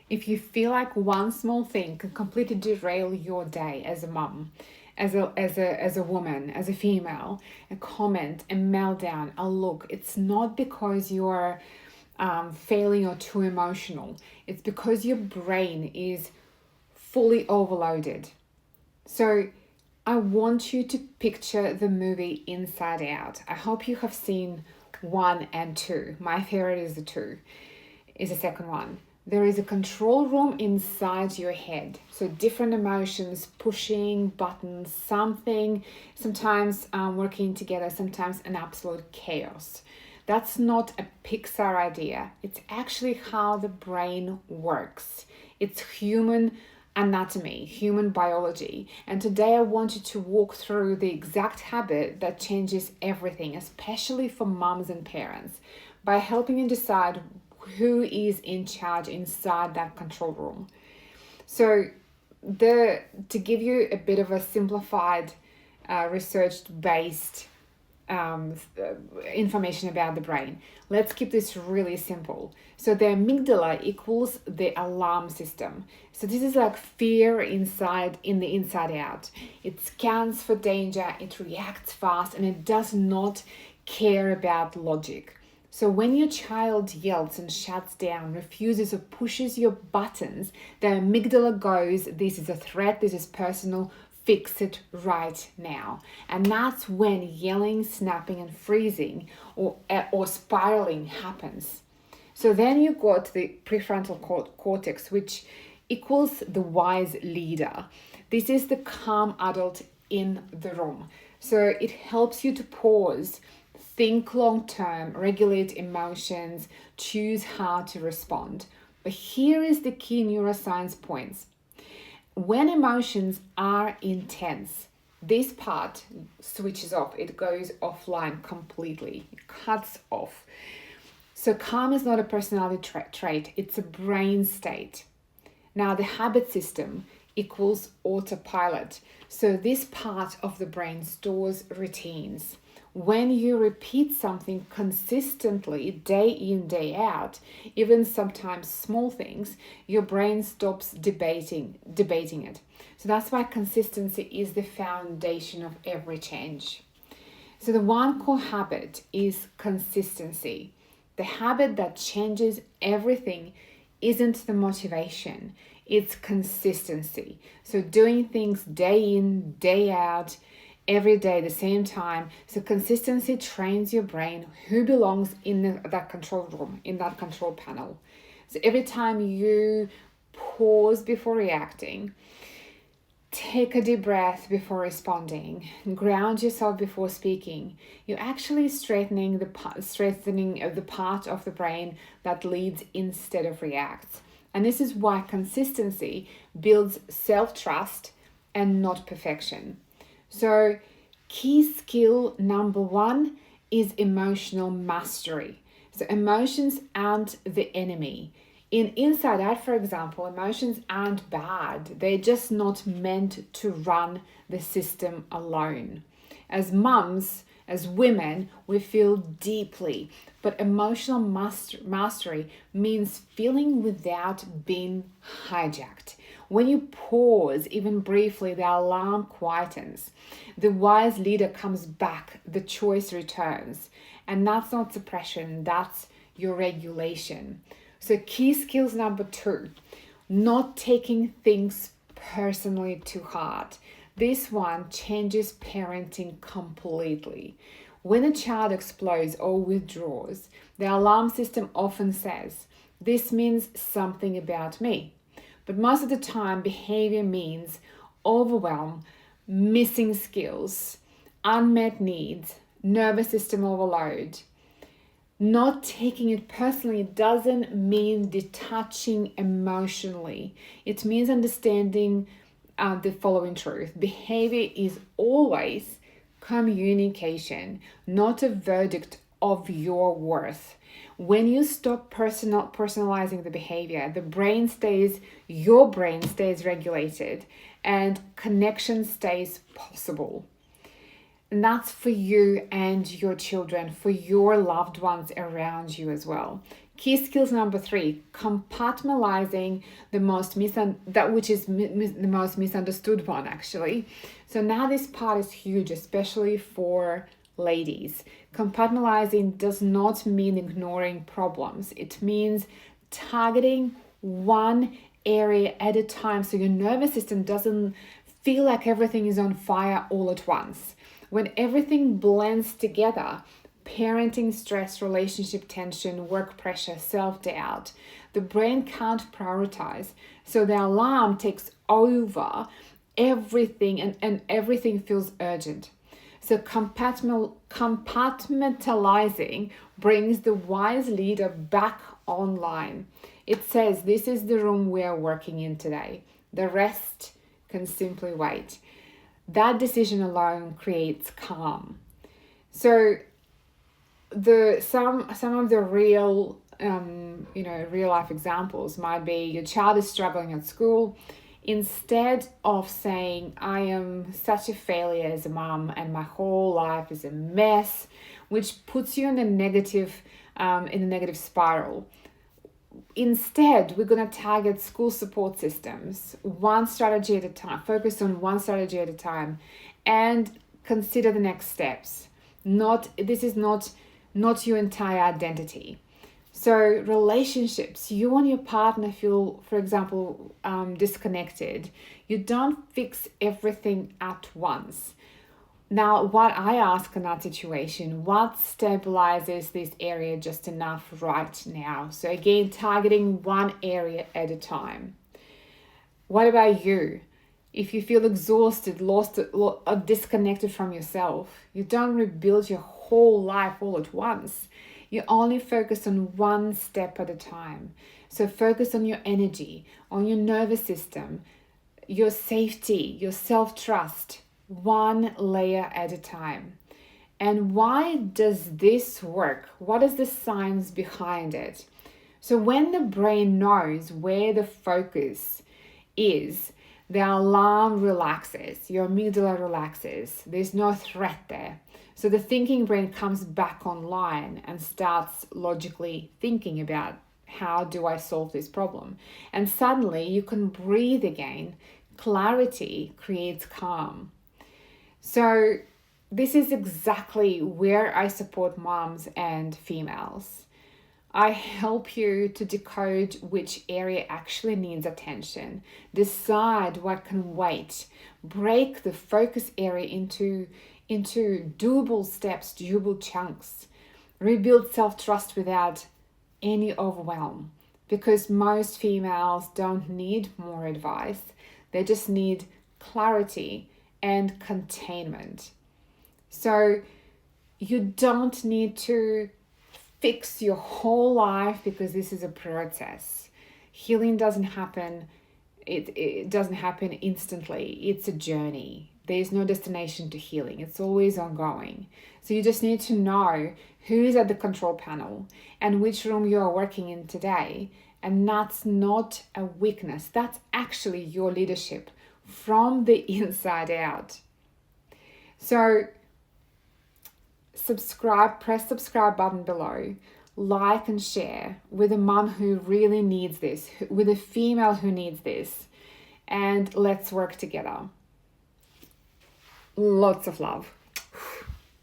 If you feel like one small thing can completely derail your day as a mum, as a woman, as a female, a comment, a meltdown, a look, it's not because you're failing or too emotional. It's because your brain is fully overloaded. So I want you to picture the movie Inside Out. I hope you have seen one and two. My favorite is the two, is the second one. There is a control room inside your head. So different emotions, pushing buttons, something, sometimes working together, sometimes an absolute chaos. That's not a Pixar idea. It's actually how the brain works. It's human anatomy, human biology. And today I want you to walk through the exact habit that changes everything, especially for moms and parents, by helping you decide who is in charge inside that control room. So to give you a bit of a simplified, research based information about the brain. Let's keep this really simple. So the amygdala equals the alarm system. So this is like fear inside in the inside out. It scans for danger, it reacts fast, and it does not care about logic. So when your child yells and shuts down, refuses or pushes your buttons, the amygdala goes, this is a threat, this is personal, fix it right now. And that's when yelling, snapping, and freezing or spiraling happens. So then you got the prefrontal cortex, which equals the wise leader. This is the calm adult in the room. So it helps you to pause, think long term, regulate emotions, choose how to respond. But here is the key neuroscience points. When emotions are intense, this part switches off, it goes offline completely, it cuts off. So, calm is not a personality trait, it's a brain state. Now, the habit system equals autopilot. So, this part of the brain stores routines. When you repeat something consistently, day in, day out, even sometimes small things, your brain stops debating it. So that's why consistency is the foundation of every change. So the one core habit is consistency. The habit that changes everything isn't the motivation, it's consistency. So doing things day in, day out, every day, the same time. So consistency trains your brain who belongs in that control room, in that control panel. So every time you pause before reacting, take a deep breath before responding, ground yourself before speaking, you're actually strengthening the part of the brain that leads instead of reacts. And this is why consistency builds self-trust and not perfection. So, key skill number one is emotional mastery. So, emotions aren't the enemy. In Inside Out, for example, emotions aren't bad. They're just not meant to run the system alone. As mums, as women, we feel deeply, but emotional mastery means feeling without being hijacked. When you pause, even briefly, the alarm quietens. The wise leader comes back, the choice returns. And that's not suppression, that's your regulation. So, key skills number two, not taking things personally too hard. This one changes parenting completely. When a child explodes or withdraws, the alarm system often says, "This means something about me." But most of the time, behavior means overwhelm, missing skills, unmet needs, nervous system overload. Not taking it personally doesn't mean detaching emotionally. It means understanding the following truth. Behavior is always communication, not a verdict of your worth. When you stop personalizing the behavior, your brain stays regulated and connection stays possible. And that's for you and your children, for your loved ones around you as well. Key skills number 3, compartmentalizing the most the most misunderstood one, actually. So now this part is huge, especially for ladies. Compartmentalizing does not mean ignoring problems. It means targeting one area at a time so your nervous system doesn't feel like everything is on fire all at once. When everything blends together, parenting stress, relationship tension, work pressure, self-doubt, the brain can't prioritize. So the alarm takes over everything, and everything feels urgent. So compartmentalizing brings the wise leader back online. It says, this is the room we are working in today. The rest can simply wait. That decision alone creates calm. So some of the real real life examples might be your child is struggling at school. Instead of saying, I am such a failure as a mom and my whole life is a mess, which puts you in a negative spiral. Instead, we're going to target school support systems, one strategy at a time, focus on one strategy at a time, and consider the next steps. This is not your entire identity. So relationships, you and your partner feel, for example, disconnected. You don't fix everything at once. Now, what I ask in that situation, what stabilizes this area just enough right now? So again, targeting one area at a time. What about you? If you feel exhausted, lost, or disconnected from yourself, you don't rebuild your whole life all at once. You only focus on one step at a time. So focus on your energy, on your nervous system, your safety, your self-trust, one layer at a time. And why does this work? What is the science behind it? So when the brain knows where the focus is, the alarm relaxes, your amygdala relaxes, there's no threat there. So the thinking brain comes back online and starts logically thinking about, how do I solve this problem? And suddenly you can breathe again. Clarity creates calm. So this is exactly where I support moms and females. I help you to decode which area actually needs attention, decide what can wait, break the focus area into doable steps, doable chunks, rebuild self-trust without any overwhelm, because most females don't need more advice. They just need clarity and containment. So you don't need to fix your whole life, because this is a process. Healing doesn't happen, it doesn't happen instantly. It's a journey. There's no destination to healing. It's always ongoing. So you just need to know who is at the control panel and which room you are working in today. And that's not a weakness. That's actually your leadership from the inside out. So press subscribe button below, like and share with a mum who really needs this, with a female who needs this, and let's work together. Lots of love.